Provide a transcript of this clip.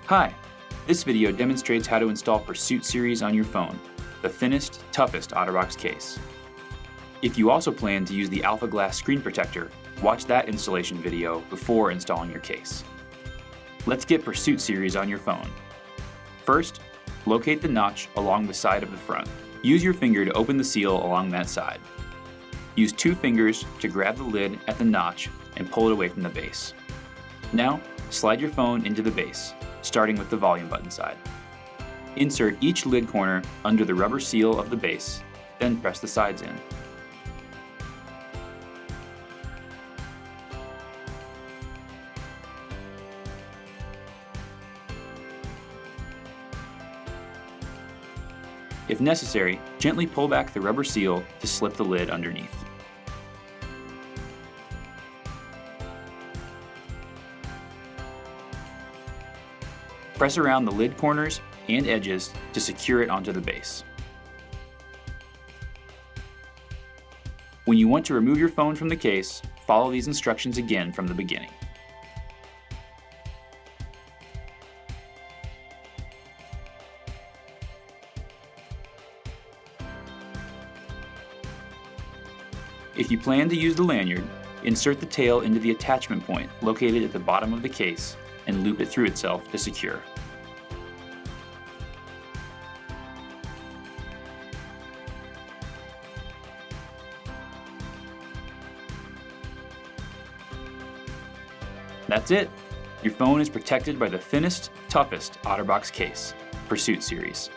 Hi, this video demonstrates how to install Pursuit Series on your phone, the thinnest, toughest OtterBox case. If you also plan to use the Alpha Glass screen protector, watch that installation video before installing your case. Let's get Pursuit Series on your phone. First, locate the notch along the side of the front. Use your finger to open the seal along that side. Use 2 fingers to grab the lid at the notch and pull it away from the base. Now, slide your phone into the base, starting with the volume button side. Insert each lid corner under the rubber seal of the base, then press the sides in. If necessary, gently pull back the rubber seal to slip the lid underneath. Press around the lid corners and edges to secure it onto the base. When you want to remove your phone from the case, follow these instructions again from the beginning. If you plan to use the lanyard, insert the tail into the attachment point located at the bottom of the case and loop it through itself to secure. That's it! Your phone is protected by the thinnest, toughest OtterBox case, Pursuit Series.